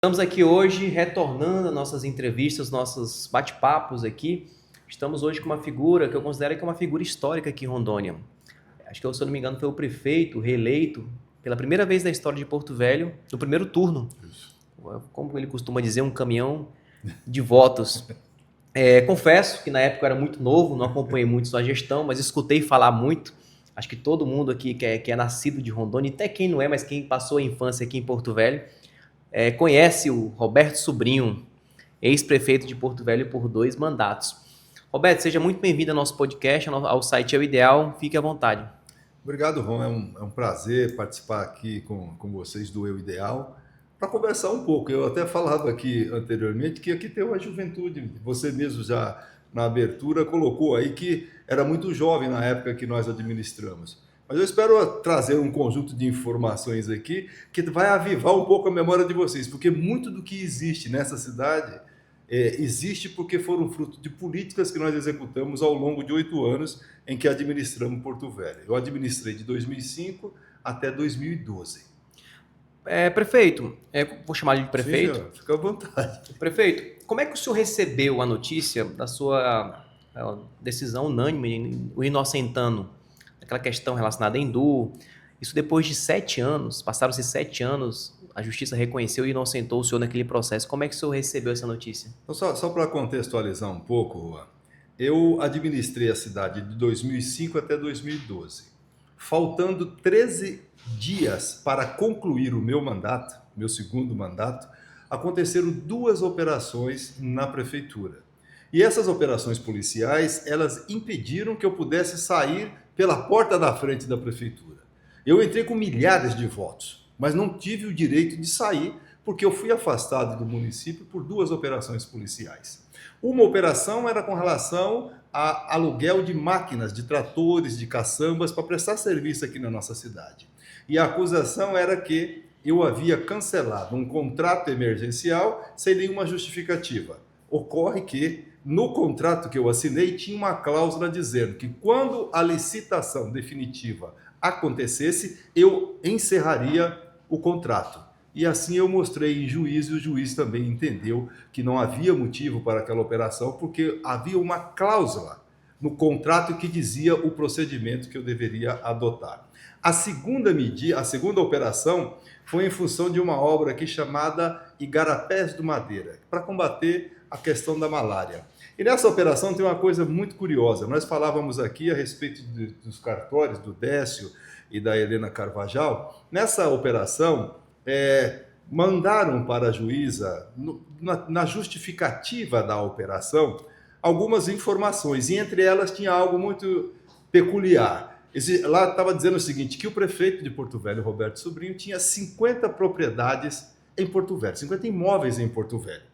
Estamos aqui hoje retornando nossas entrevistas, nossos bate-papos aqui. Estamos hoje com uma figura que eu considero que é uma figura histórica aqui em Rondônia. Acho que, se eu não me engano, foi o prefeito reeleito pela primeira vez na história de Porto Velho, no primeiro turno. Como ele costuma dizer, um caminhão de votos. Confesso que na época eu era muito novo, não acompanhei muito sua gestão, mas escutei falar muito. Acho que todo mundo aqui que é nascido de Rondônia, até quem não é, mas quem passou a infância aqui em Porto Velho, conhece o Roberto Sobrinho, ex-prefeito de Porto Velho por 2 mandatos. Roberto, seja muito bem-vindo ao nosso podcast, ao site É o Ideal. Fique à vontade. Obrigado, Ron. É um prazer participar aqui com vocês do Eu Ideal para conversar um pouco. Eu até falava aqui anteriormente que aqui tem uma juventude. Você mesmo já na abertura colocou aí que era muito jovem na época que nós administramos. Mas eu espero trazer um conjunto de informações aqui que vai avivar um pouco a memória de vocês, porque muito do que existe nessa cidade existe porque foram fruto de políticas que nós executamos ao longo de 8 anos em que administramos Porto Velho. Eu administrei de 2005 até 2012. Prefeito, vou chamar ele de prefeito. Sim, fica à vontade. Prefeito, como é que o senhor recebeu a notícia da sua decisão unânime, o inocentando, aquela questão relacionada a Hindu? Isso depois de 7 anos, passaram-se 7 anos, a justiça reconheceu e inocentou o senhor naquele processo. Como é que o senhor recebeu essa notícia? Então, só para contextualizar um pouco, Juan, eu administrei a cidade de 2005 até 2012. Faltando 13 dias para concluir o meu mandato, meu segundo mandato, aconteceram 2 operações na prefeitura. E essas operações policiais, elas impediram que eu pudesse sair pela porta da frente da prefeitura. Eu entrei com milhares de votos, mas não tive o direito de sair porque eu fui afastado do município por 2 operações policiais. Uma operação era com relação a aluguel de máquinas, de tratores, de caçambas para prestar serviço aqui na nossa cidade. E a acusação era que eu havia cancelado um contrato emergencial sem nenhuma justificativa. Ocorre que no contrato que eu assinei tinha uma cláusula dizendo que quando a licitação definitiva acontecesse, eu encerraria o contrato. E assim eu mostrei em juízo e o juiz também entendeu que não havia motivo para aquela operação, porque havia uma cláusula no contrato que dizia o procedimento que eu deveria adotar. A segunda operação foi em função de uma obra aqui chamada Igarapés do Madeira, para combater a questão da malária. E nessa operação tem uma coisa muito curiosa. Nós falávamos aqui a respeito dos cartórios do Décio e da Helena Carvajal. Nessa operação, mandaram para a juíza, na justificativa da operação, algumas informações, e entre elas tinha algo muito peculiar. Lá estava dizendo o seguinte, que o prefeito de Porto Velho, Roberto Sobrinho, tinha 50 propriedades em Porto Velho, 50 imóveis em Porto Velho.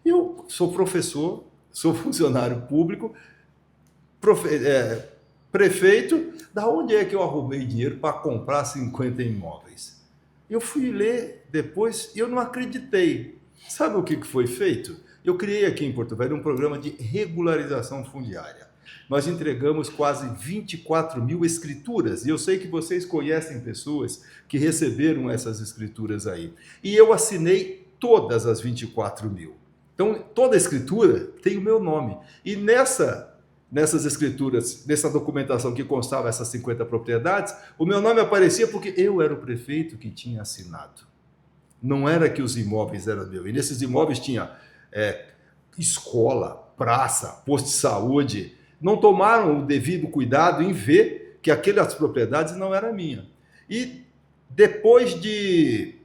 Eu sou professor, sou funcionário público, prefeito, da onde é que eu arrumei dinheiro para comprar 50 imóveis? Eu fui ler depois e eu não acreditei. Sabe o que foi feito? Eu criei aqui em Porto Velho um programa de regularização fundiária. Nós entregamos quase 24 mil escrituras, e eu sei que vocês conhecem pessoas que receberam essas escrituras aí. E eu assinei todas as 24 mil. Então, toda escritura tem o meu nome. E nessas escrituras, nessa documentação que constava essas 50 propriedades, o meu nome aparecia porque eu era o prefeito que tinha assinado. Não era que os imóveis eram meus. E nesses imóveis tinha escola, praça, posto de saúde. Não tomaram o devido cuidado em ver que aquelas propriedades não eram minhas. E depois de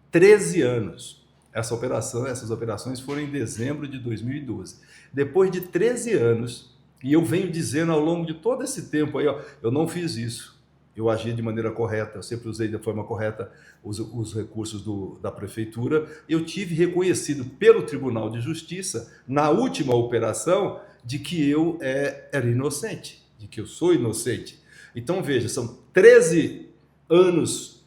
13 anos, essas operações foram em dezembro de 2012. Depois de 13 anos, e eu venho dizendo ao longo de todo esse tempo aí, eu não fiz isso. Eu agi de maneira correta, eu sempre usei de forma correta os recursos da prefeitura. Eu tive reconhecido pelo Tribunal de Justiça, na última operação, de que eu era inocente, de que eu sou inocente. Então, veja, são 13 anos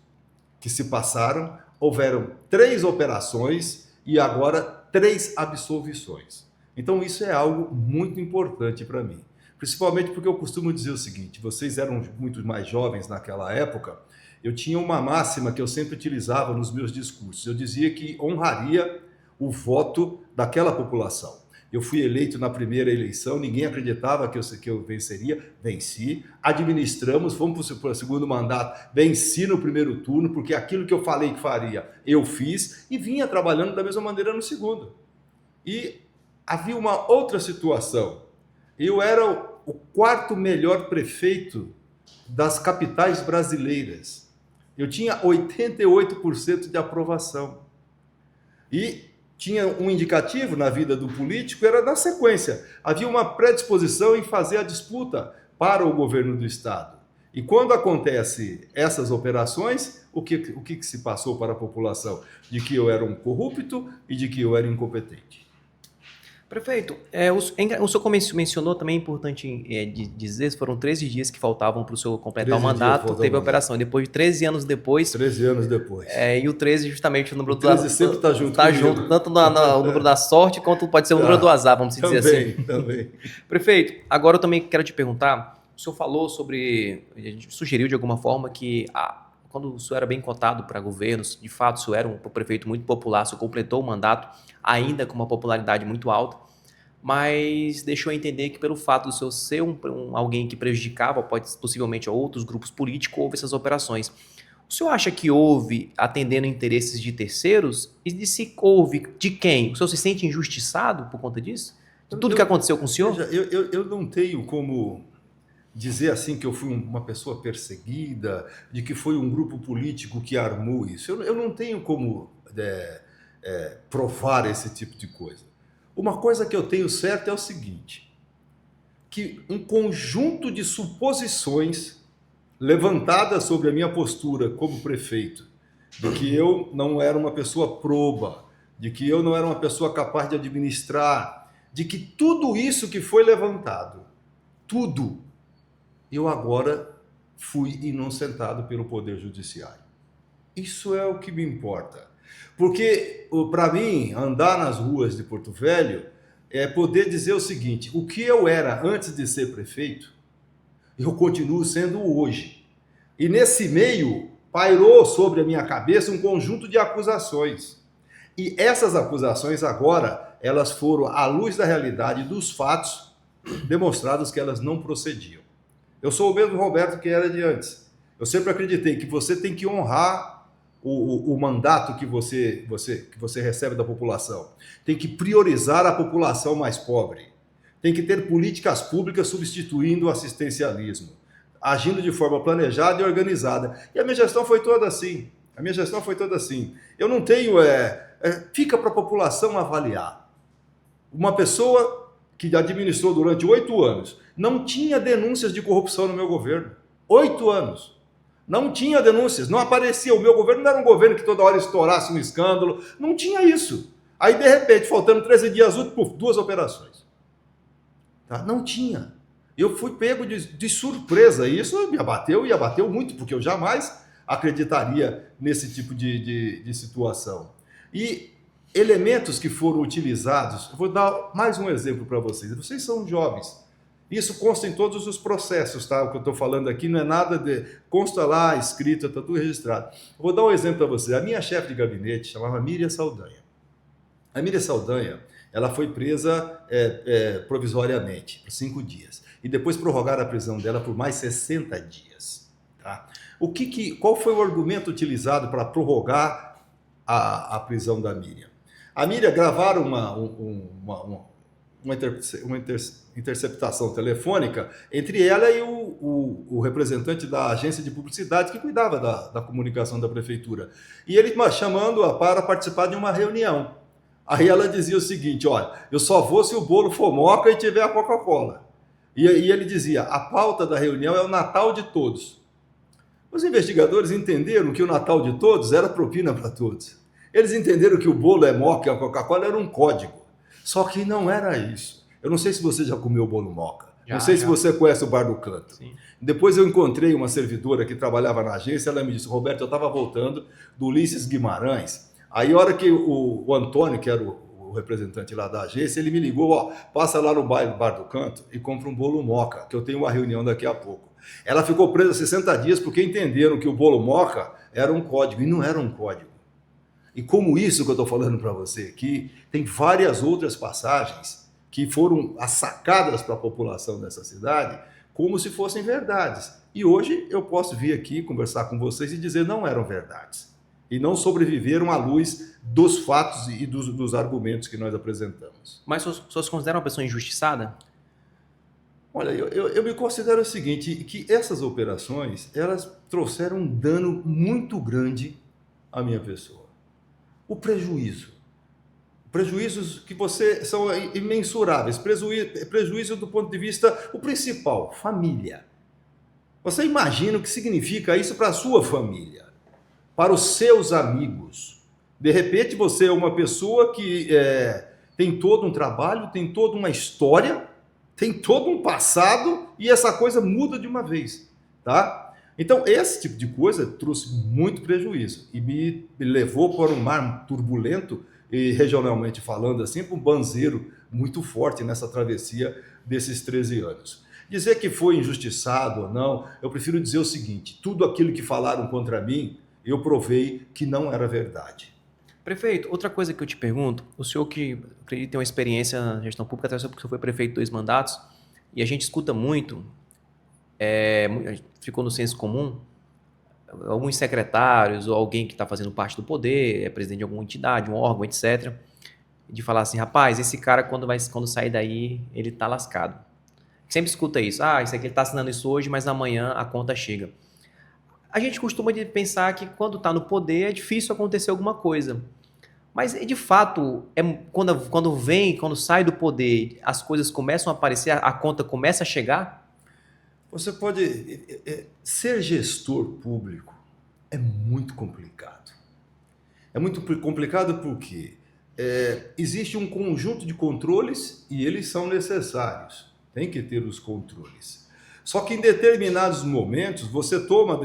que se passaram, houveram 3 operações e agora 3 absolvições. Então, isso é algo muito importante para mim. Principalmente porque eu costumo dizer o seguinte, vocês eram muito mais jovens naquela época, eu tinha uma máxima que eu sempre utilizava nos meus discursos. Eu dizia que honraria o voto daquela população. Eu fui eleito na primeira eleição, ninguém acreditava que eu venceria, venci. Administramos, fomos para o segundo mandato, venci no primeiro turno, porque aquilo que eu falei que faria, eu fiz, e vinha trabalhando da mesma maneira no segundo. E havia uma outra situação. Eu era o quarto melhor prefeito das capitais brasileiras. Eu tinha 88% de aprovação. E tinha um indicativo na vida do político, era na sequência. Havia uma predisposição em fazer a disputa para o governo do Estado. E quando acontece essas operações, o que se passou para a população? De que eu era um corrupto e de que eu era incompetente. Prefeito, o senhor mencionou também, é importante de dizer, foram 13 dias que faltavam para o senhor completar o mandato, teve a operação, depois de 13 anos depois... 13 anos depois. E o 13 justamente o número do azar. O 13 sempre está junto Está junto, tanto no número da sorte, quanto pode ser o número do azar, vamos dizer assim. Também. Prefeito, agora eu também quero te perguntar, o senhor falou sobre, a gente sugeriu de alguma forma que... quando o senhor era bem cotado para governos, de fato o senhor era um prefeito muito popular, o senhor completou o mandato ainda com uma popularidade muito alta, mas deixou entender que pelo fato do senhor ser alguém que prejudicava, possivelmente a outros grupos políticos, houve essas operações. O senhor acha que houve atendendo interesses de terceiros? E se houve, de quem? O senhor se sente injustiçado por conta disso? De tudo que aconteceu com o senhor? Veja, eu não tenho como dizer assim que eu fui uma pessoa perseguida, de que foi um grupo político que armou isso. Eu não tenho como provar esse tipo de coisa. Uma coisa que eu tenho certo é o seguinte, que um conjunto de suposições levantadas sobre a minha postura como prefeito, de que eu não era uma pessoa proba, de que eu não era uma pessoa capaz de administrar, de que tudo isso que foi levantado, tudo, eu agora fui inocentado pelo Poder Judiciário. Isso é o que me importa. Porque, para mim, andar nas ruas de Porto Velho é poder dizer o seguinte, o que eu era antes de ser prefeito, eu continuo sendo hoje. E nesse meio, pairou sobre a minha cabeça um conjunto de acusações. E essas acusações agora, elas foram à luz da realidade dos fatos, demonstrados que elas não procediam. Eu sou o mesmo Roberto que era de antes. Eu sempre acreditei que você tem que honrar o mandato que você recebe da população. Tem que priorizar a população mais pobre. Tem que ter políticas públicas substituindo o assistencialismo, agindo de forma planejada e organizada. E a minha gestão foi toda assim. Eu não tenho... fica para a população avaliar. Uma pessoa que administrou durante 8 anos, não tinha denúncias de corrupção no meu governo. 8 anos. Não tinha denúncias, não aparecia. O meu governo não era um governo que toda hora estourasse um escândalo. Não tinha isso. Aí, de repente, faltando 13 dias úteis, 2 operações. Tá? Não tinha. Eu fui pego de surpresa. E isso me abateu muito, porque eu jamais acreditaria nesse tipo de situação. E elementos que foram utilizados, eu vou dar mais um exemplo para vocês. Vocês são jovens. Isso consta em todos os processos, tá? O que eu estou falando aqui não é nada de... Consta lá, escrito, está tudo registrado. Eu vou dar um exemplo para você. A minha chefe de gabinete chamava Miriam Saldanha. A Miriam Saldanha, ela foi presa provisoriamente, por 5 dias. E depois prorrogaram a prisão dela por mais 60 dias. Tá? Qual foi o argumento utilizado para prorrogar a prisão da Miriam? A Miriam gravaram uma interceptação telefônica entre ela e o representante da agência de publicidade que cuidava da comunicação da prefeitura. E ele chamando-a para participar de uma reunião. Aí ela dizia o seguinte, olha, eu só vou se o bolo for moca e tiver a Coca-Cola. E ele dizia, a pauta da reunião é o Natal de todos. Os investigadores entenderam que o Natal de todos era propina para todos. Eles entenderam que o bolo é moca e a Coca-Cola era um código. Só que não era isso. Eu não sei se você já comeu bolo moca. Não sei se você conhece o Bar do Canto. Sim. Depois eu encontrei uma servidora que trabalhava na agência, ela me disse, Roberto, eu estava voltando do Ulisses Guimarães. Aí a hora que o Antônio, que era o representante lá da agência, ele me ligou, ó, passa lá no Bar do Canto e compra um bolo moca, que eu tenho uma reunião daqui a pouco. Ela ficou presa 60 dias porque entenderam que o bolo Moca era um código, e não era um código. E como isso que eu estou falando para você aqui, tem várias outras passagens que foram as sacadas para a população dessa cidade como se fossem verdades. E hoje eu posso vir aqui conversar com vocês e dizer não eram verdades. E não sobreviveram à luz dos fatos e dos argumentos que nós apresentamos. Mas o senhor se considera uma pessoa injustiçada? Olha, eu me considero o seguinte, que essas operações, elas trouxeram um dano muito grande à minha pessoa. O prejuízo. Prejuízos que são imensuráveis. Prejuízo do ponto de vista, o principal, família. Você imagina o que significa isso para a sua família, para os seus amigos. De repente você é uma pessoa que tem todo um trabalho, tem toda uma história, tem todo um passado e essa coisa muda de uma vez, tá? Então esse tipo de coisa trouxe muito prejuízo e me levou para um mar turbulento e regionalmente falando assim, para um banzeiro muito forte nessa travessia desses 13 anos. Dizer que foi injustiçado ou não, eu prefiro dizer o seguinte, tudo aquilo que falaram contra mim, eu provei que não era verdade. Prefeito, outra coisa que eu te pergunto, o senhor que acredita ter uma experiência na gestão pública, até porque o senhor foi prefeito 2 mandatos, e a gente escuta muito, ficou no senso comum, alguns secretários ou alguém que está fazendo parte do poder, é presidente de alguma entidade, um órgão, etc., de falar assim, rapaz, esse cara quando sair daí, ele tá lascado. Sempre escuta isso, isso aqui ele está assinando isso hoje, mas amanhã a conta chega. A gente costuma pensar que quando está no poder é difícil acontecer alguma coisa. Mas, de fato, quando sai do poder, as coisas começam a aparecer, a conta começa a chegar? Você pode... ser gestor público é muito complicado. É muito complicado porque existe um conjunto de controles e eles são necessários. Tem que ter os controles. Só que em determinados momentos você toma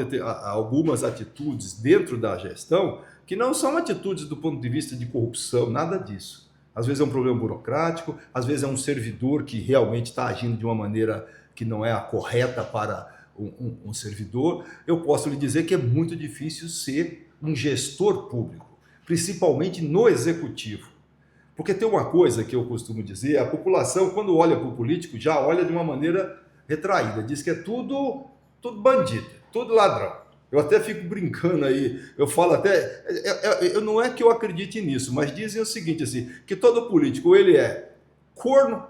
algumas atitudes dentro da gestão que não são atitudes do ponto de vista de corrupção, nada disso. Às vezes é um problema burocrático, às vezes é um servidor que realmente está agindo de uma maneira que não é a correta para um servidor. Eu posso lhe dizer que é muito difícil ser um gestor público, principalmente no executivo. Porque tem uma coisa que eu costumo dizer, a população quando olha para o político já olha de uma maneira retraída, diz que é tudo bandido, tudo ladrão. Eu até fico brincando aí, eu falo até, não é que eu acredite nisso, mas dizem o seguinte, assim, que todo político ele é corno,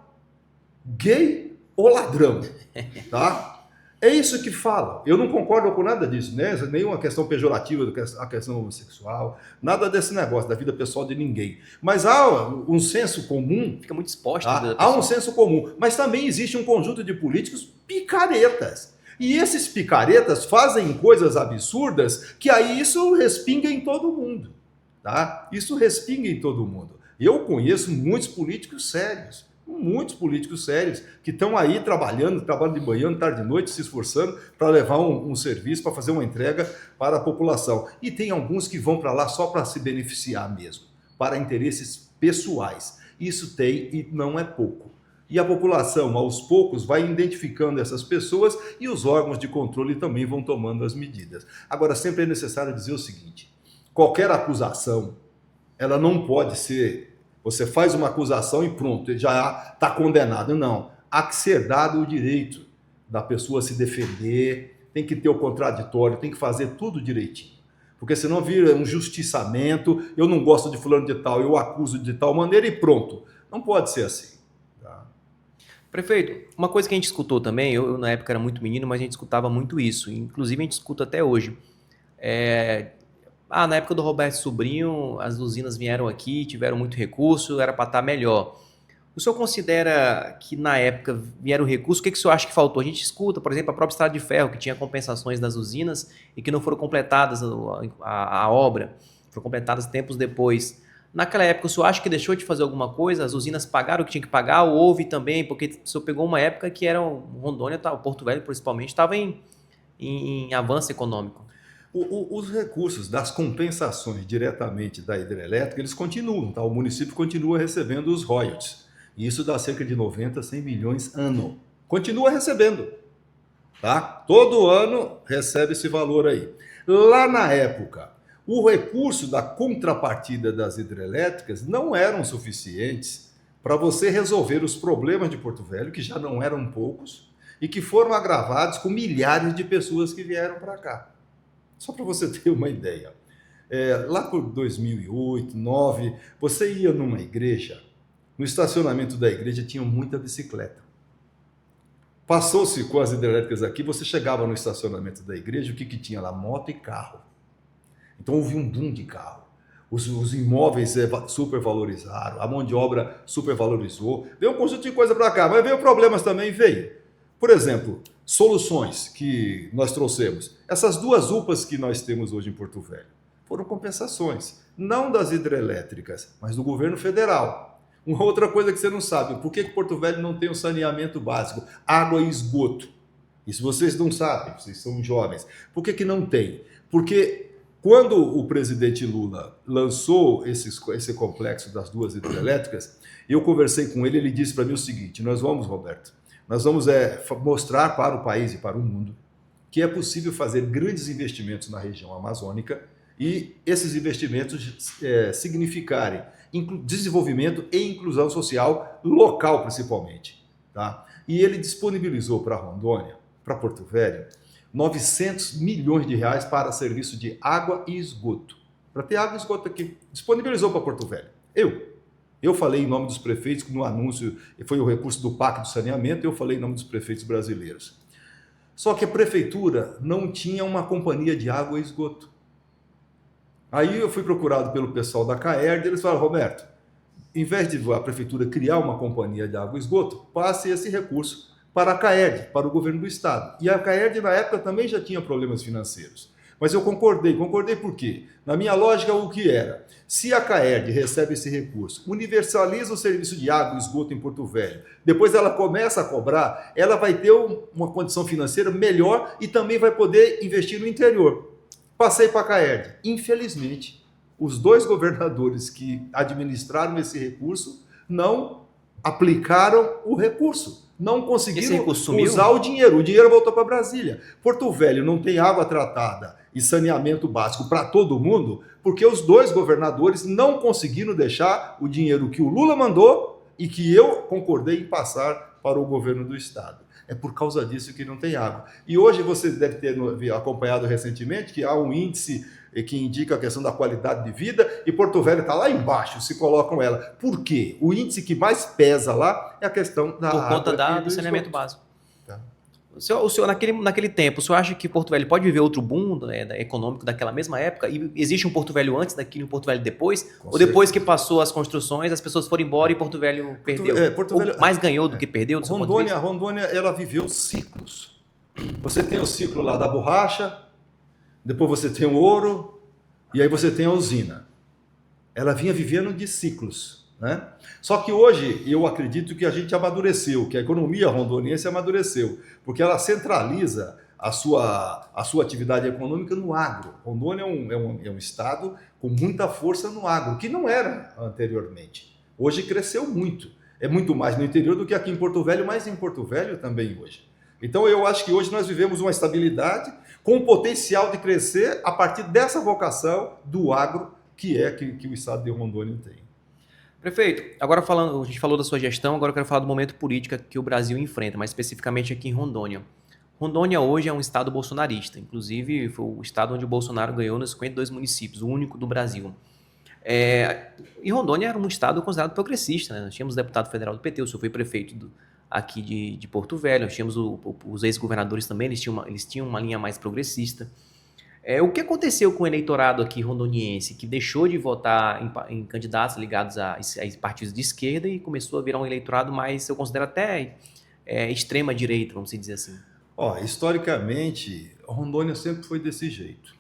gay ou ladrão, tá? É isso que falam. Eu não concordo com nada disso, né? Nenhuma questão pejorativa da questão homossexual, nada desse negócio, da vida pessoal de ninguém. Mas há um senso comum. Fica muito exposto. Tá? Há um senso comum. Mas também existe um conjunto de políticos picaretas. E esses picaretas fazem coisas absurdas que aí isso respinga em todo mundo. Tá? Isso respinga em todo mundo. Eu conheço muitos políticos sérios. Muitos políticos sérios que estão aí trabalhando de manhã, tarde e noite, se esforçando para levar um serviço, para fazer uma entrega para a população. E tem alguns que vão para lá só para se beneficiar mesmo, para interesses pessoais. Isso tem e não é pouco. E a população, aos poucos, vai identificando essas pessoas e os órgãos de controle também vão tomando as medidas. Agora, sempre é necessário dizer o seguinte, qualquer acusação, ela não pode ser... Você faz uma acusação e pronto, ele já está condenado. Não, há que ser dado o direito da pessoa se defender, tem que ter o contraditório, tem que fazer tudo direitinho. Porque senão vira um justiçamento, eu não gosto de fulano de tal, eu acuso de tal maneira e pronto. Não pode ser assim. Tá? Prefeito, uma coisa que a gente escutou também, eu na época era muito menino, mas a gente escutava muito isso, inclusive a gente escuta até hoje. Na época do Roberto Sobrinho, as usinas vieram aqui, tiveram muito recurso, era para estar melhor. O senhor considera que na época vieram recursos, o que o senhor acha que faltou? A gente escuta, por exemplo, a própria Estrada de Ferro, que tinha compensações das usinas e que não foram completadas a obra, foram completadas tempos depois. Naquela época, o senhor acha que deixou de fazer alguma coisa? As usinas pagaram o que tinha que pagar? Ou houve também? Porque o senhor pegou uma época que era Rondônia, o Porto Velho principalmente, estava em avanço econômico. Os recursos das compensações diretamente da hidrelétrica, eles continuam, tá? O município continua recebendo os royalties. E isso dá cerca de 90, 100 milhões ano. Continua recebendo. tá? Todo ano recebe esse valor aí. Lá na época, o recurso da contrapartida das hidrelétricas não eram suficientes para você resolver os problemas de Porto Velho, que já não eram poucos, e que foram agravados com milhares de pessoas que vieram para cá. Só para você ter uma ideia. Lá por 2008, 2009, você ia numa igreja, no estacionamento da igreja tinha muita bicicleta. Passou-se com as hidrelétricas aqui, você chegava no estacionamento da igreja, o que tinha lá? Moto e carro. Então houve um boom de carro. Os imóveis supervalorizaram, a mão de obra supervalorizou. Veio um conjunto de coisa para cá, mas veio problemas também, veio. Por exemplo, soluções que nós trouxemos. Essas duas UPAs que nós temos hoje em Porto Velho foram compensações, não das hidrelétricas, mas do governo federal. Uma outra coisa que você não sabe, por que Porto Velho não tem o saneamento básico, água e esgoto? Isso vocês não sabem, vocês são jovens. Por que não tem? Porque quando o presidente Lula lançou esse complexo das duas hidrelétricas, eu conversei com ele, ele disse para mim o seguinte: nós vamos, Roberto, nós vamos mostrar para o país e para o mundo que é possível fazer grandes investimentos na região amazônica e esses investimentos significarem desenvolvimento e inclusão social local, principalmente. Tá? E ele disponibilizou para Rondônia, para Porto Velho, 900 milhões de reais para serviço de água e esgoto. Para ter água e esgoto aqui. Disponibilizou para Porto Velho. Eu falei em nome dos prefeitos, no anúncio, foi o recurso do PAC do saneamento, eu falei em nome dos prefeitos brasileiros. Só que a prefeitura não tinha uma companhia de água e esgoto. Aí eu fui procurado pelo pessoal da CAERD, eles falaram: Roberto, em vez de a prefeitura criar uma companhia de água e esgoto, passe esse recurso para a CAERD, para o governo do estado. E a CAERD na época também já tinha problemas financeiros. Mas eu concordei por quê? Na minha lógica, o que era? Se a CAERD recebe esse recurso, universaliza o serviço de água e esgoto em Porto Velho, depois ela começa a cobrar, ela vai ter uma condição financeira melhor e também vai poder investir no interior. Passei para a CAERD. Infelizmente, os dois governadores que administraram esse recurso não aplicaram o recurso. Não conseguiram usar o dinheiro. O dinheiro voltou para Brasília. Porto Velho não tem água tratada e saneamento básico para todo mundo porque os dois governadores não conseguiram deixar o dinheiro que o Lula mandou e que eu concordei em passar para o governo do estado. É por causa disso que não tem água. E hoje você deve ter acompanhado recentemente que há um índice que indica a questão da qualidade de vida e Porto Velho está lá embaixo, se colocam ela. Por quê? O índice que mais pesa lá é a questão da água. Por conta do saneamento básico. Tá. O senhor naquele tempo, o senhor acha que Porto Velho pode viver outro boom econômico daquela mesma época? E existe um Porto Velho antes daquilo e um Porto Velho depois? Com ou depois certeza. Que passou as construções, as pessoas foram embora e Porto Velho perdeu? Porto Velho, mais ganhou do que perdeu? Rondônia, ela viveu ciclos. Você tem o ciclo lá da borracha, depois você tem o ouro, e aí você tem a usina. Ela vinha vivendo de ciclos. Né? Só que hoje eu acredito que a gente amadureceu, que a economia rondoniense amadureceu, porque ela centraliza a sua atividade econômica no agro. Rondônia é um estado com muita força no agro, que não era anteriormente. Hoje cresceu muito. É muito mais no interior do que aqui em Porto Velho, mas em Porto Velho também hoje. Então eu acho que hoje nós vivemos uma estabilidade com o potencial de crescer a partir dessa vocação do agro que o estado de Rondônia tem. Prefeito, agora a gente falou da sua gestão, agora eu quero falar do momento político que o Brasil enfrenta, mais especificamente aqui em Rondônia. Rondônia hoje é um estado bolsonarista, inclusive foi o estado onde o Bolsonaro ganhou nos 52 municípios, o único do Brasil. E Rondônia era um estado considerado progressista, né? Nós tínhamos deputado federal do PT, o senhor foi prefeito aqui de Porto Velho, nós tínhamos os ex-governadores também, eles tinham uma linha mais progressista. O que aconteceu com o eleitorado aqui rondoniense, que deixou de votar em candidatos ligados a partidos de esquerda e começou a virar um eleitorado mais, eu considero até extrema-direita, vamos dizer assim? Historicamente, Rondônia sempre foi desse jeito.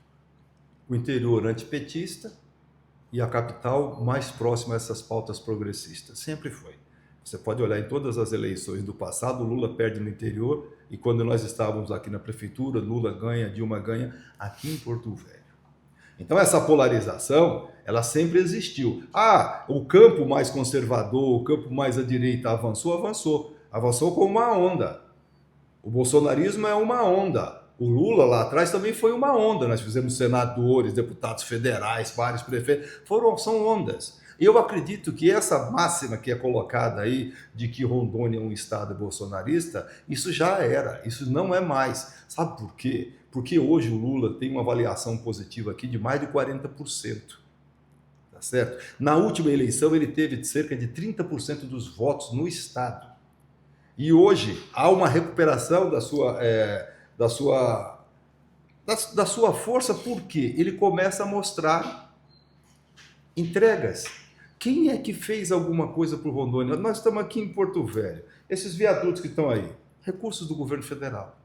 O interior antipetista e a capital mais próxima a essas pautas progressistas. Sempre foi. Você pode olhar em todas as eleições do passado, Lula perde no interior, e quando nós estávamos aqui na prefeitura, Lula ganha, Dilma ganha, aqui em Porto Velho. Então essa polarização, ela sempre existiu. O campo mais conservador, o campo mais à direita avançou como uma onda. O bolsonarismo é uma onda. O Lula lá atrás também foi uma onda. Nós fizemos senadores, deputados federais, vários prefeitos. São ondas. Eu acredito que essa máxima que é colocada aí de que Rondônia é um estado bolsonarista, isso já era, isso não é mais. Sabe por quê? Porque hoje o Lula tem uma avaliação positiva aqui de mais de 40%. Tá certo? Na última eleição ele teve cerca de 30% dos votos no estado. E hoje há uma recuperação da sua força, porque ele começa a mostrar entregas. Quem é que fez alguma coisa para o Rondônia? Nós estamos aqui em Porto Velho. Esses viadutos que estão aí, recursos do governo federal.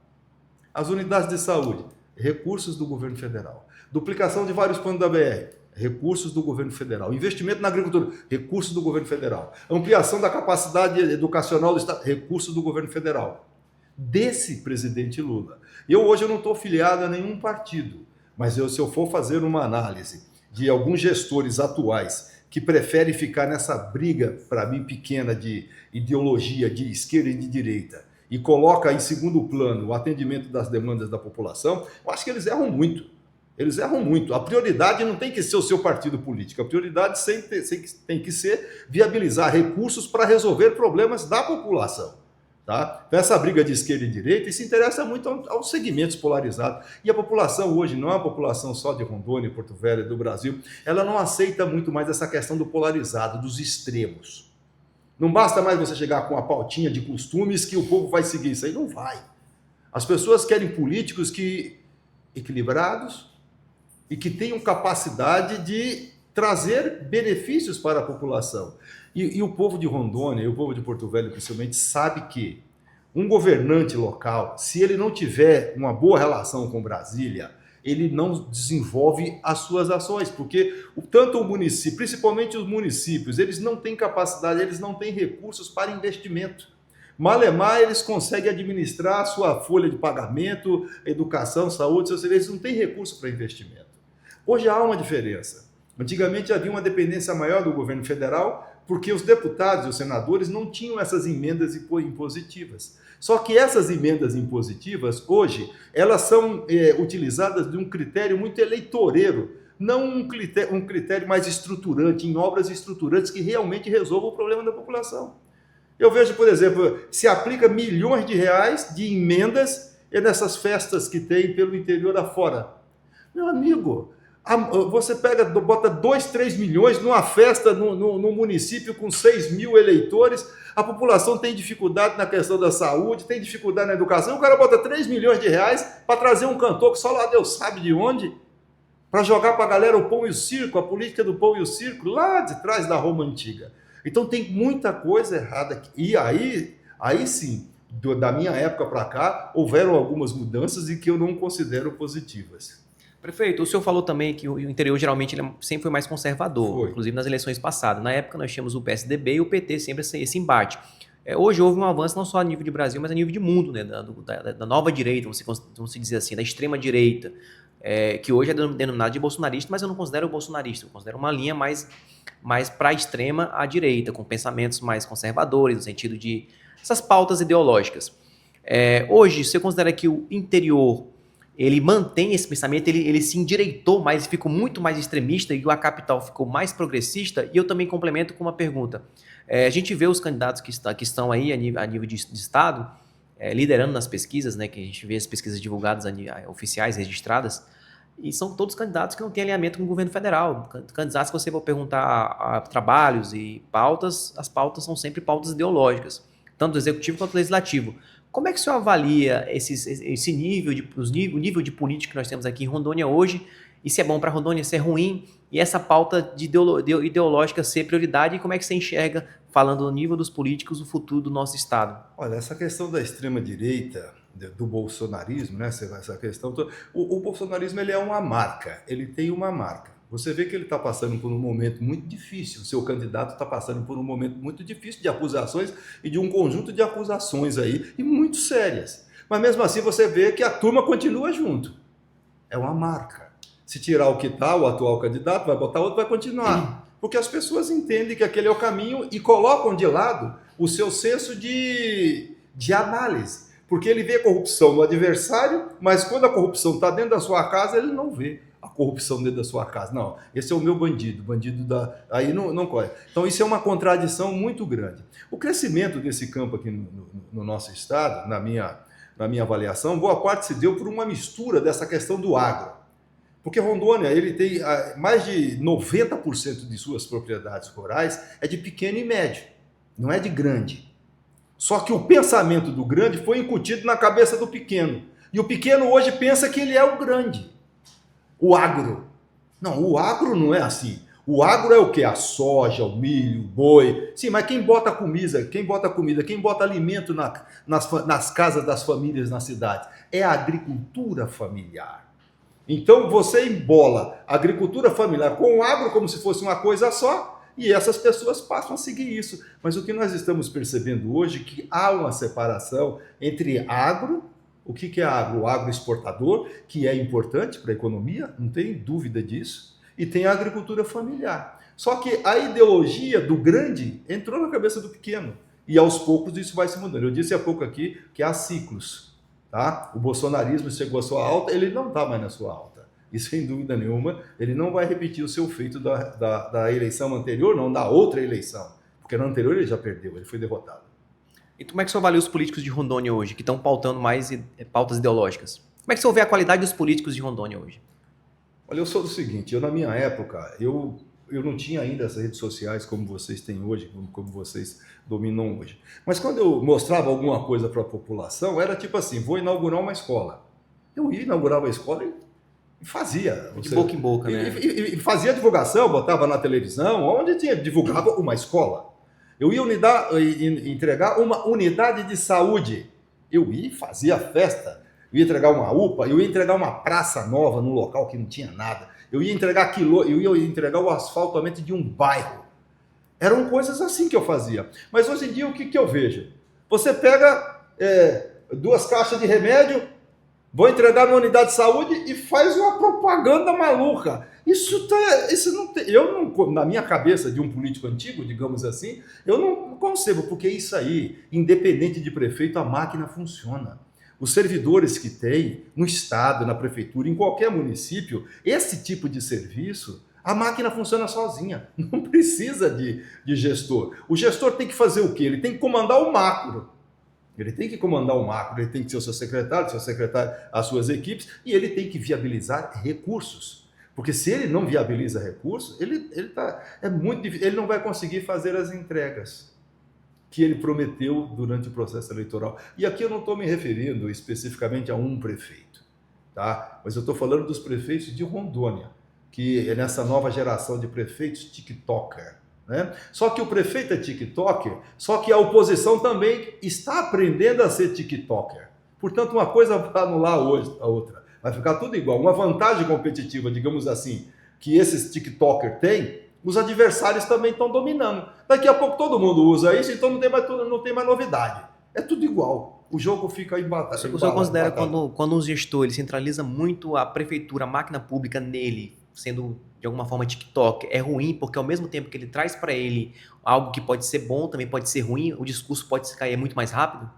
As unidades de saúde, recursos do governo federal. Duplicação de vários pontos da BR, recursos do governo federal. Investimento na agricultura, recursos do governo federal. Ampliação da capacidade educacional do Estado, recursos do governo federal. Desse presidente Lula. Hoje eu não estou filiado a nenhum partido, mas se eu for fazer uma análise de alguns gestores atuais que preferem ficar nessa briga, para mim, pequena de ideologia de esquerda e de direita, e coloca em segundo plano o atendimento das demandas da população, eu acho que eles erram muito. Eles erram muito. A prioridade não tem que ser o seu partido político, a prioridade tem que ser viabilizar recursos para resolver problemas da população. Tá? Então, essa briga de esquerda e direita, isso interessa muito aos segmentos polarizados. E a população hoje não é uma população só de Rondônia, Porto Velho, do Brasil, ela não aceita muito mais essa questão do polarizado, dos extremos. Não basta mais você chegar com a pautinha de costumes que o povo vai seguir, isso aí não vai. As pessoas querem políticos equilibrados e que tenham capacidade de trazer benefícios para a população. E o povo de Rondônia, e o povo de Porto Velho principalmente, sabe que um governante local, se ele não tiver uma boa relação com Brasília, ele não desenvolve as suas ações, porque tanto o município, principalmente os municípios, eles não têm capacidade, eles não têm recursos para investimento. Malemar, eles conseguem administrar a sua folha de pagamento, educação, saúde, eles não têm recurso para investimento. Hoje há uma diferença. Antigamente havia uma dependência maior do governo federal, porque os deputados e os senadores não tinham essas emendas impositivas. Só que essas emendas impositivas, hoje, elas são utilizadas de um critério muito eleitoreiro, não um critério mais estruturante, em obras estruturantes que realmente resolvam o problema da população. Eu vejo, por exemplo, se aplica milhões de reais de emendas nessas festas que tem pelo interior afora. Meu amigo, você bota 2, 3 milhões numa festa no município com 6 mil eleitores, a população tem dificuldade na questão da saúde, tem dificuldade na educação, o cara bota 3 milhões de reais para trazer um cantor que só lá Deus sabe de onde, para jogar para a galera o pão e o circo, a política do pão e o circo, lá de trás da Roma Antiga. Então tem muita coisa errada aqui. E aí sim, da minha época para cá, houveram algumas mudanças e que eu não considero positivas. Prefeito, o senhor falou também que o interior geralmente ele sempre foi mais conservador, Foi. Inclusive nas eleições passadas. Na época nós tínhamos o PSDB e o PT sempre esse embate. Hoje houve um avanço não só a nível de Brasil, mas a nível de mundo, né? Da nova direita, vamos dizer assim, da extrema direita, que hoje é denominada de bolsonarista, mas eu não considero bolsonarista, eu considero uma linha mais para a extrema à direita, com pensamentos mais conservadores, no sentido de essas pautas ideológicas. Hoje, você considera que o interior ele mantém esse pensamento, ele se endireitou mais, ficou muito mais extremista e a capital ficou mais progressista? E eu também complemento com uma pergunta. A gente vê os candidatos que estão aí a nível de Estado, liderando nas pesquisas, né, que a gente vê as pesquisas divulgadas oficiais, registradas, e são todos candidatos que não têm alinhamento com o governo federal. Candidatos que você for perguntar a trabalhos e pautas, as pautas são sempre pautas ideológicas, tanto do executivo quanto do legislativo. Como é que o senhor avalia esse nível o nível de política que nós temos aqui em Rondônia hoje, e se é bom para Rondônia, se é ruim, e essa pauta ideológica ser prioridade, e como é que você enxerga, falando no nível dos políticos, o futuro do nosso Estado? Olha, essa questão da extrema-direita, do bolsonarismo, né, essa questão, o bolsonarismo ele é uma marca, ele tem uma marca. Você vê que ele está passando por um momento muito difícil, o seu candidato está passando por um momento muito difícil de acusações e de um conjunto de acusações aí, e muito sérias. Mas mesmo assim você vê que a turma continua junto. É uma marca. Se tirar o que está, o atual candidato, vai botar outro, vai continuar. Porque as pessoas entendem que aquele é o caminho e colocam de lado o seu senso de análise. Porque ele vê a corrupção no adversário, mas quando a corrupção está dentro da sua casa, ele não vê a corrupção dentro da sua casa. Não, esse é o meu bandido, bandido da... Aí não corre. Então isso é uma contradição muito grande. O crescimento desse campo aqui no nosso estado, na minha avaliação, boa parte se deu por uma mistura dessa questão do agro. Porque Rondônia, ele tem mais de 90% de suas propriedades rurais é de pequeno e médio, não é de grande. Só que o pensamento do grande foi incutido na cabeça do pequeno. E o pequeno hoje pensa que ele é o grande. O agro. Não, o agro não é assim. O agro é o quê? A soja, o milho, o boi. Sim, mas quem bota comida, quem bota alimento nas casas das famílias na cidade? É a agricultura familiar. Então você embola a agricultura familiar com o agro como se fosse uma coisa só, e essas pessoas passam a seguir isso. Mas o que nós estamos percebendo hoje é que há uma separação entre agro, o que é agro? O agroexportador, que é importante para a economia, não tem dúvida disso, e tem a agricultura familiar. Só que a ideologia do grande entrou na cabeça do pequeno, e aos poucos isso vai se mudando. Eu disse há pouco aqui que há ciclos. Tá? O bolsonarismo chegou à sua alta, ele não está mais na sua alta. E sem dúvida nenhuma, ele não vai repetir o seu feito da eleição anterior, não, da outra eleição. Porque na anterior ele já perdeu, ele foi derrotado. E como é que você avalia os políticos de Rondônia hoje, que estão pautando mais pautas ideológicas? Como é que você vê a qualidade dos políticos de Rondônia hoje? Olha, eu sou do seguinte, na minha época, eu não tinha ainda as redes sociais como vocês têm hoje, como vocês dominam hoje. Mas quando eu mostrava alguma coisa para a população, era tipo assim, vou inaugurar uma escola. Eu ia inaugurar uma escola e fazia. De boca em boca, né? E fazia divulgação, botava na televisão, onde divulgava uma escola. Eu ia entregar uma unidade de saúde. Eu ia e fazia festa. Eu ia entregar uma UPA, eu ia entregar uma praça nova num local que não tinha nada. Eu ia entregar o asfaltamento de um bairro. Eram coisas assim que eu fazia. Mas hoje em dia, o que eu vejo? Você pega 2 caixas de remédio, vou entregar na unidade de saúde e faz uma propaganda maluca. Na minha cabeça de um político antigo, digamos assim, eu não concebo, porque isso aí, independente de prefeito, a máquina funciona. Os servidores que tem no estado, na prefeitura, em qualquer município, esse tipo de serviço, a máquina funciona sozinha, não precisa de gestor. O gestor tem que fazer o quê? Ele tem que comandar o macro. Ele tem que ter o seu secretário, as suas equipes, e ele tem que viabilizar recursos. Porque se ele não viabiliza recursos, é muito difícil, ele não vai conseguir fazer as entregas que ele prometeu durante o processo eleitoral. E aqui eu não estou me referindo especificamente a um prefeito, tá? Mas eu estou falando dos prefeitos de Rondônia, que é nessa nova geração de prefeitos tiktoker, né? Só que o prefeito é tiktoker, só que a oposição também está aprendendo a ser tiktoker. Portanto, uma coisa vai anular a outra. Vai ficar tudo igual. Uma vantagem competitiva, digamos assim, que esses tiktoker têm, os adversários também estão dominando. Daqui a pouco todo mundo usa isso, então não tem mais novidade. É tudo igual. O jogo fica embatado. O senhor considera quando um gestor ele centraliza muito a prefeitura, a máquina pública nele, sendo de alguma forma TikTok, é ruim porque ao mesmo tempo que ele traz para ele algo que pode ser bom, também pode ser ruim, o discurso pode se cair muito mais rápido?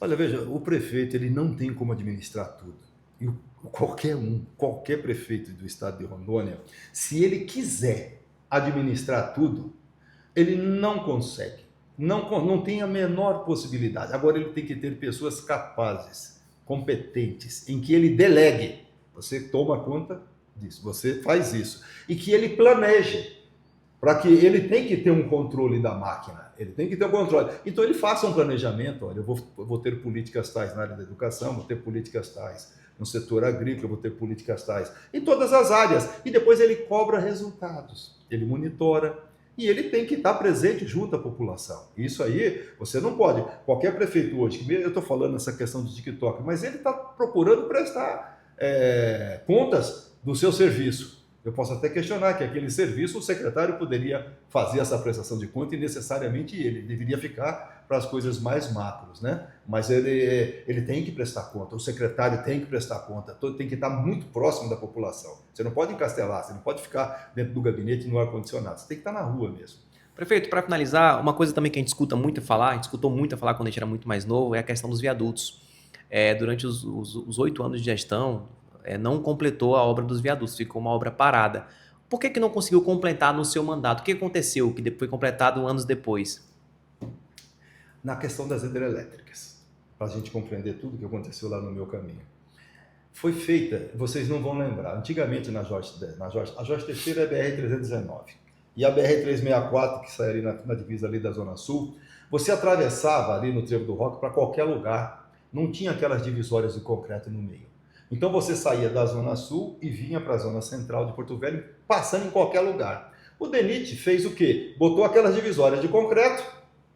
Olha, veja, o prefeito ele não tem como administrar tudo. E qualquer prefeito do estado de Rondônia, se ele quiser administrar tudo, ele não consegue, não tem a menor possibilidade. Agora ele tem que ter pessoas capazes, competentes, em que ele delegue. Você toma conta disso, você faz isso. E que ele planeje, para que ele tem que ter um controle da máquina, ele tem que ter um controle. Então ele faça um planejamento, olha, eu vou ter políticas tais na área da educação, vou ter políticas tais no setor agrícola, vou ter políticas tais em todas as áreas. E depois ele cobra resultados, ele monitora e ele tem que estar presente junto à população. Isso aí, você não pode. Qualquer prefeito hoje, eu estou falando essa questão do TikTok, mas ele está procurando prestar contas do seu serviço. Eu posso até questionar que aquele serviço o secretário poderia fazer essa prestação de conta e necessariamente ele deveria ficar para as coisas mais macros, né? Mas ele tem que prestar conta, o secretário tem que prestar conta, tem que estar muito próximo da população. Você não pode encastelar, você não pode ficar dentro do gabinete no ar-condicionado, você tem que estar na rua mesmo. Prefeito, para finalizar, uma coisa também que a gente escutou muito a falar quando a gente era muito mais novo, é a questão dos viadutos. durante os 8 anos de gestão, não completou a obra dos viadutos, ficou uma obra parada. Por que não conseguiu completar no seu mandato? O que aconteceu que foi completado anos depois? Na questão das hidrelétricas, para a gente compreender tudo o que aconteceu lá no meu caminho. Foi feita, vocês não vão lembrar, antigamente a Jorge Teixeira é BR-319 e a BR-364, que sai ali na divisa ali da Zona Sul, você atravessava ali no Trevo do Roque para qualquer lugar, não tinha aquelas divisórias de concreto no meio. Então você saía da Zona Sul e vinha para a Zona Central de Porto Velho, passando em qualquer lugar. O DENIT fez o quê? Botou aquelas divisórias de concreto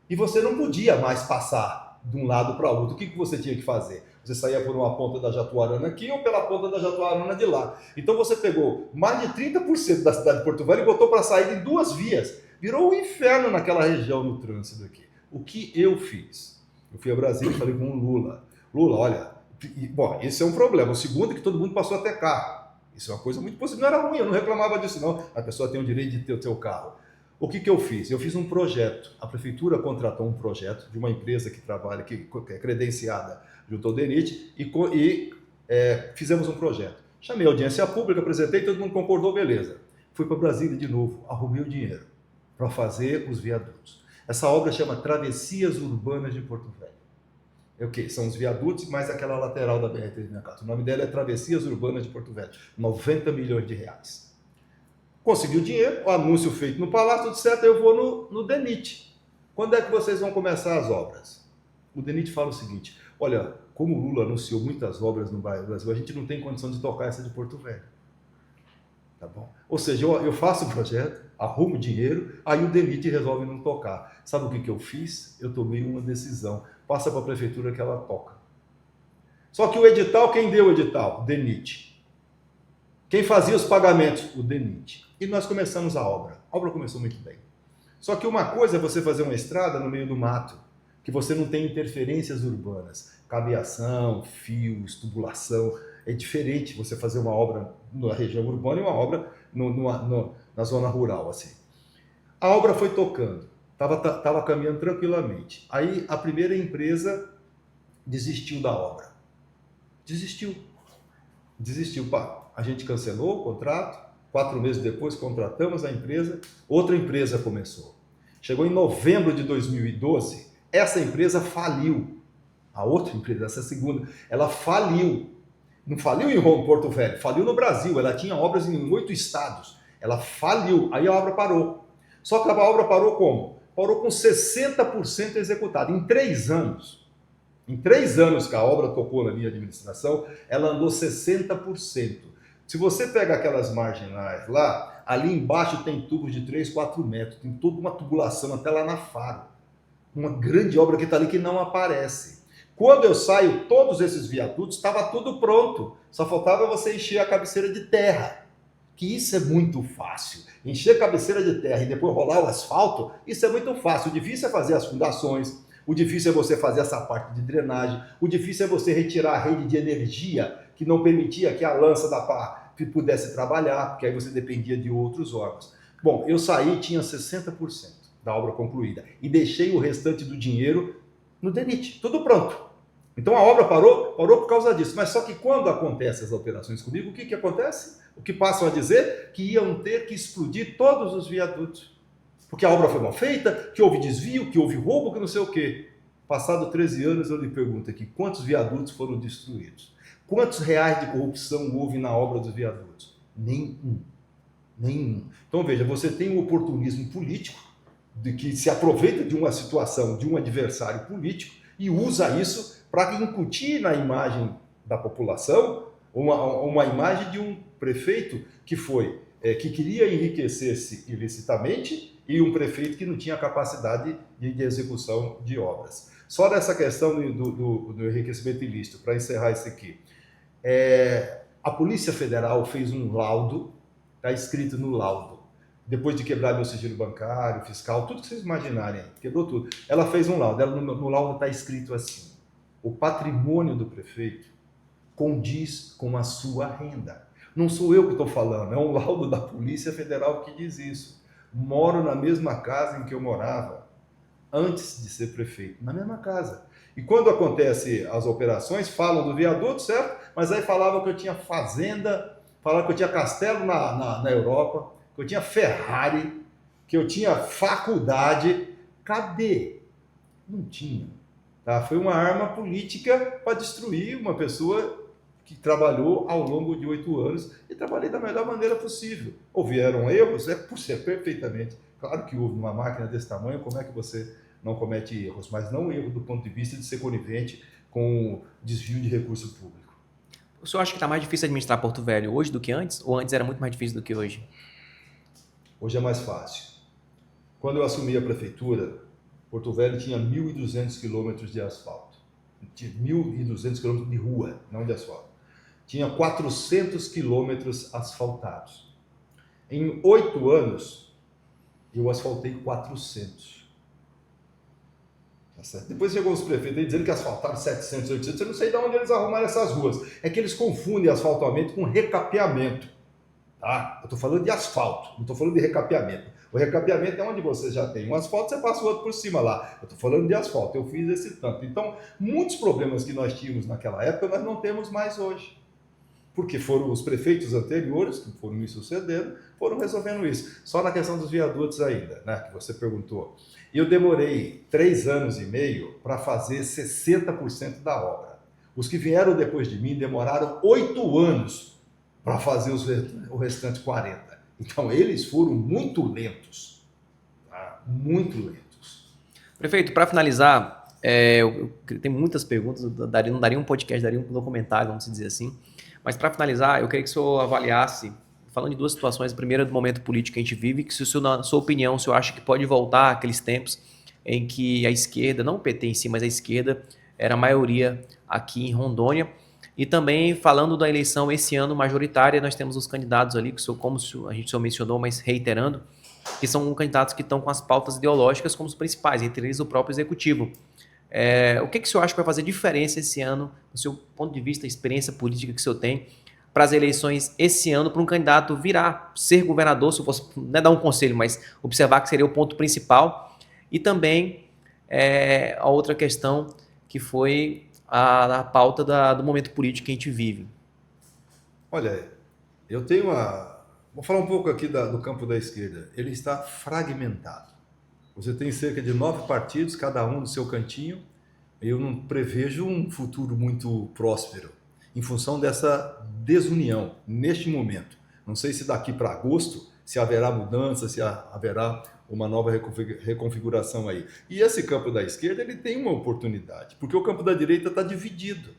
e você não podia mais passar de um lado para outro. O que você tinha que fazer? Você saía por uma ponta da Jatuarana aqui ou pela ponta da Jatuarana de lá. Então você pegou mais de 30% da cidade de Porto Velho e botou para sair em 2 vias. Virou um inferno naquela região no trânsito aqui. O que eu fiz? Eu fui a Brasília e falei com o Lula. Lula, olha, bom, esse é um problema. O segundo é que todo mundo passou a ter carro. Isso é uma coisa muito positiva. Não era ruim, eu não reclamava disso não. A pessoa tem o direito de ter o seu carro. O que eu fiz? Eu fiz um projeto. A prefeitura contratou um projeto de uma empresa que trabalha, que é credenciada junto ao DENIT e fizemos um projeto. Chamei a audiência pública, apresentei, todo mundo concordou, beleza. Fui para Brasília de novo, arrumei o dinheiro para fazer os viadutos. Essa obra chama Travessias Urbanas de Porto Velho. É o quê? São os viadutos mais aquela lateral da BR-364. O nome dela é Travessias Urbanas de Porto Velho. 90 milhões de reais. Consegui o dinheiro, o anúncio feito no Palácio, tudo certo, eu vou no DENIT. Quando é que vocês vão começar as obras? O DENIT fala o seguinte, olha, como o Lula anunciou muitas obras no Brasil, a gente não tem condição de tocar essa de Porto Velho. Tá bom? Ou seja, eu faço o projeto, arrumo dinheiro, aí o DENIT resolve não tocar. Sabe o que eu fiz? Eu tomei uma decisão. Passa para a prefeitura que ela toca. Só que o edital, quem deu o edital? O DENIT. Quem fazia os pagamentos? O DENIT. E nós começamos a obra. A obra começou muito bem. Só que uma coisa é você fazer uma estrada no meio do mato, que você não tem interferências urbanas, cabeação, fios, tubulação. É diferente você fazer uma obra na região urbana e uma obra na zona rural. Assim. A obra foi tocando, estava caminhando tranquilamente. Aí a primeira empresa desistiu da obra. Desistiu. Pá. A gente cancelou o contrato, 4 meses depois contratamos a empresa, outra empresa começou. Chegou em novembro de 2012, essa empresa faliu. A outra empresa, essa segunda, ela faliu. Não faliu em Porto Velho, faliu no Brasil. Ela tinha obras em 8 estados. Ela faliu, aí a obra parou. Só que a obra parou como? Parou com 60% executada, em 3 anos. Em 3 anos que a obra tocou na minha administração, ela andou 60%. Se você pega aquelas marginais lá, ali embaixo tem tubos de 3, 4 metros, tem toda uma tubulação até lá na Faro. Uma grande obra que está ali que não aparece. Quando eu saio, todos esses viadutos, estava tudo pronto. Só faltava você encher a cabeceira de terra. Que isso é muito fácil. Encher a cabeceira de terra e depois rolar o asfalto, isso é muito fácil. O difícil é fazer as fundações, o difícil é você fazer essa parte de drenagem, o difícil é você retirar a rede de energia que não permitia que a lança da pá pudesse trabalhar, porque aí você dependia de outros órgãos. Bom, eu saí e tinha 60% da obra concluída e deixei o restante do dinheiro no DENIT, tudo pronto. Então a obra parou por causa disso. Mas só que quando acontecem as alterações comigo, o que acontece? O que passam a dizer? Que iam ter que explodir todos os viadutos. Porque a obra foi mal feita, que houve desvio, que houve roubo, que não sei o quê. Passado 13 anos, eu lhe pergunto aqui, quantos viadutos foram destruídos? Quantos reais de corrupção houve na obra dos viadutos? Nenhum. Então veja, você tem um oportunismo político, de que se aproveita de uma situação, de um adversário político, e usa isso para incutir na imagem da população uma imagem de um prefeito que queria enriquecer-se ilicitamente e um prefeito que não tinha capacidade de execução de obras. Só dessa questão do enriquecimento ilícito, para encerrar isso aqui, a Polícia Federal fez um laudo, está escrito no laudo, depois de quebrar meu sigilo bancário, fiscal, tudo que vocês imaginarem, quebrou tudo. Ela fez um laudo, no laudo está escrito assim: o patrimônio do prefeito condiz com a sua renda. Não sou eu que estou falando, é um laudo da Polícia Federal que diz isso. Moro na mesma casa em que eu morava antes de ser prefeito, na mesma casa. E quando acontece as operações, falam do viaduto, certo? Mas aí falavam que eu tinha fazenda, falavam que eu tinha castelo na Europa, que eu tinha Ferrari, que eu tinha faculdade. Cadê? Não tinha. Tá? Foi uma arma política para destruir uma pessoa que trabalhou ao longo de 8 anos e trabalhei da melhor maneira possível. Houveram erros? É por ser perfeitamente. Claro que houve numa máquina desse tamanho, como é que você não comete erros? Mas não erro do ponto de vista de ser conivente com desvio de recurso público. O senhor acha que está mais difícil administrar Porto Velho hoje do que antes? Ou antes era muito mais difícil do que hoje? Hoje é mais fácil. Quando eu assumi a prefeitura, Porto Velho tinha 1.200 quilômetros de asfalto. Tinha 1.200 quilômetros de rua, não de asfalto. Tinha 400 quilômetros asfaltados. Em 8 anos, eu asfaltei 400. Tá certo? Depois chegou os prefeitos aí dizendo que asfaltaram 700, 800. Eu não sei de onde eles arrumaram essas ruas. É que eles confundem asfaltamento com recapeamento. Tá? Eu estou falando de asfalto, não estou falando de recapeamento. O recapeamento é onde você já tem um asfalto, você passa o outro por cima lá. Eu estou falando de asfalto, eu fiz esse tanto. Então, muitos problemas que nós tínhamos naquela época, nós não temos mais hoje. Porque foram os prefeitos anteriores, que foram me sucedendo, foram resolvendo isso. Só na questão dos viadutos ainda, né, que você perguntou. Eu demorei 3 anos e meio para fazer 60% da obra. Os que vieram depois de mim demoraram 8 anos para fazer o restante 40. Então, eles foram muito lentos. Tá? Muito lentos. Prefeito, para finalizar, eu tenho muitas perguntas, não daria um podcast, daria um documentário, vamos dizer assim. Mas para finalizar, eu queria que o senhor avaliasse, falando de 2 situações. A primeira, do momento político que a gente vive, que se o senhor, na sua opinião, o senhor acha que pode voltar àqueles tempos em que a esquerda, não o PT em si, mas a esquerda, era a maioria aqui em Rondônia. E também falando da eleição esse ano majoritária, nós temos os candidatos ali, que são, como a gente só mencionou, mas reiterando, que são candidatos que estão com as pautas ideológicas como os principais, entre eles o próprio executivo. O que o senhor acha que vai fazer diferença esse ano, do seu ponto de vista, a experiência política que o senhor tem, para as eleições esse ano, para um candidato virar, ser governador, se eu fosse, não é dar um conselho, mas observar que seria o ponto principal, e também a outra questão que foi a pauta do momento político que a gente vive. Olha, eu tenho Vou falar um pouco aqui do campo da esquerda. Ele está fragmentado. Você tem cerca de 9 partidos, cada um no seu cantinho. Eu não prevejo um futuro muito próspero, em função dessa desunião, neste momento. Não sei se daqui para agosto, se haverá mudança, se haverá uma nova reconfiguração aí. E esse campo da esquerda, ele tem uma oportunidade, porque o campo da direita está dividido.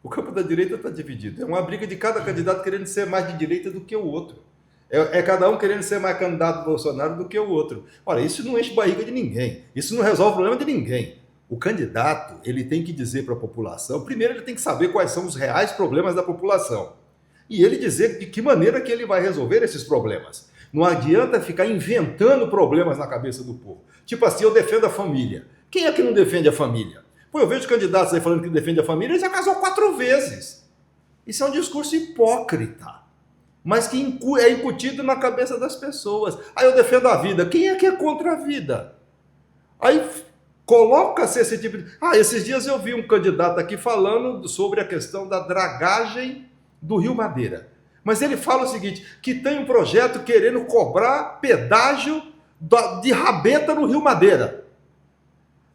O campo da direita está dividido. É uma briga de cada candidato querendo ser mais de direita do que o outro. É cada um querendo ser mais candidato do Bolsonaro do que o outro. Olha, isso não enche barriga de ninguém. Isso não resolve o problema de ninguém. O candidato, ele tem que dizer para a população, primeiro ele tem que saber quais são os reais problemas da população. E ele dizer de que maneira que ele vai resolver esses problemas. Não adianta ficar inventando problemas na cabeça do povo. Tipo assim, eu defendo a família. Quem é que não defende a família? Pô, eu vejo candidatos aí falando que defende a família, ele já casou 4 vezes. Isso é um discurso hipócrita, mas que é incutido na cabeça das pessoas. Aí eu defendo a vida. Quem é que é contra a vida? Aí coloca-se esse tipo de... esses dias eu vi um candidato aqui falando sobre a questão da dragagem do Rio Madeira. Mas ele fala o seguinte, que tem um projeto querendo cobrar pedágio de rabeta no Rio Madeira.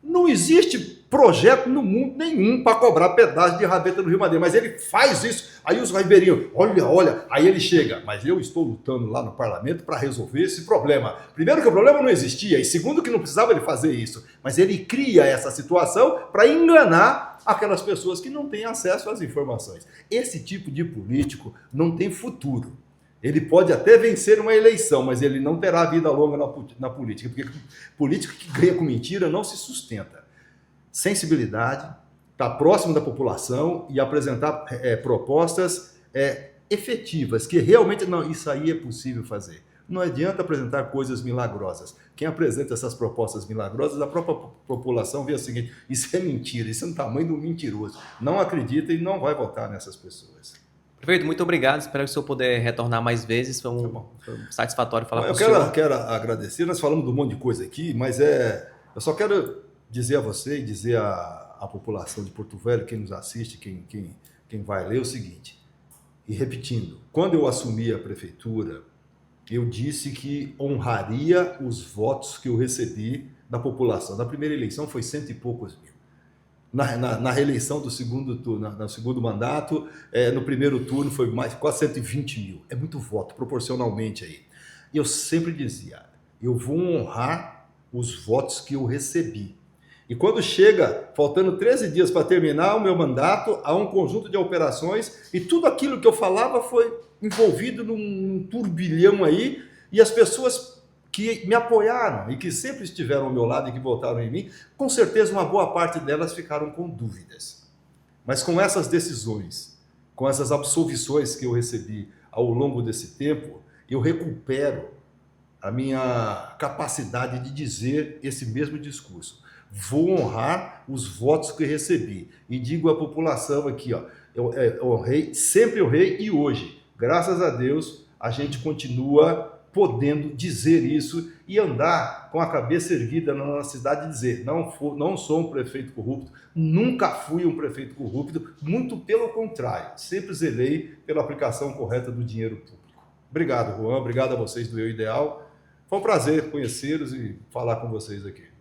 Não existe projeto no mundo nenhum para cobrar pedágio de rabeta no Rio Madeira, mas ele faz isso. Aí os ribeirinhos, olha, aí ele chega, mas eu estou lutando lá no parlamento para resolver esse problema. Primeiro que o problema não existia, e segundo que não precisava ele fazer isso, mas ele cria essa situação para enganar aquelas pessoas que não têm acesso às informações. Esse tipo de político não tem futuro. Ele pode até vencer uma eleição, mas ele não terá vida longa na política, porque político que ganha com mentira não se sustenta. Sensibilidade, estar próximo da população e apresentar propostas efetivas, que realmente, não, isso aí é possível fazer. Não adianta apresentar coisas milagrosas. Quem apresenta essas propostas milagrosas, a própria população vê o seguinte, isso é mentira, isso é um tamanho do mentiroso. Não acredita e não vai votar nessas pessoas. Prefeito, muito obrigado. Espero que o senhor puder retornar mais vezes. Foi um satisfatório falar com o senhor. Eu quero agradecer. Nós falamos de um monte de coisa aqui, mas eu só quero dizer a você e dizer à população de Porto Velho, quem nos assiste, quem vai ler, o seguinte, e repetindo, quando eu assumi a prefeitura, eu disse que honraria os votos que eu recebi da população. Na primeira eleição foi 100 e poucos mil. Na reeleição do segundo turno, no segundo mandato, no primeiro turno foi quase 120 mil. É muito voto, proporcionalmente aí. E eu sempre dizia, eu vou honrar os votos que eu recebi. E quando chega, faltando 13 dias para terminar o meu mandato, há um conjunto de operações e tudo aquilo que eu falava foi envolvido num turbilhão aí, e as pessoas que me apoiaram e que sempre estiveram ao meu lado e que votaram em mim, com certeza uma boa parte delas ficaram com dúvidas. Mas com essas decisões, com essas absolvições que eu recebi ao longo desse tempo, eu recupero a minha capacidade de dizer esse mesmo discurso. Vou honrar os votos que recebi. E digo à população aqui, ó, eu honrei, sempre honrei e hoje, graças a Deus, a gente continua podendo dizer isso e andar com a cabeça erguida na nossa cidade e dizer, não sou um prefeito corrupto, nunca fui um prefeito corrupto, muito pelo contrário, sempre zelei pela aplicação correta do dinheiro público. Obrigado, Juan, obrigado a vocês do Eu Ideal. Foi um prazer conhecê-los e falar com vocês aqui.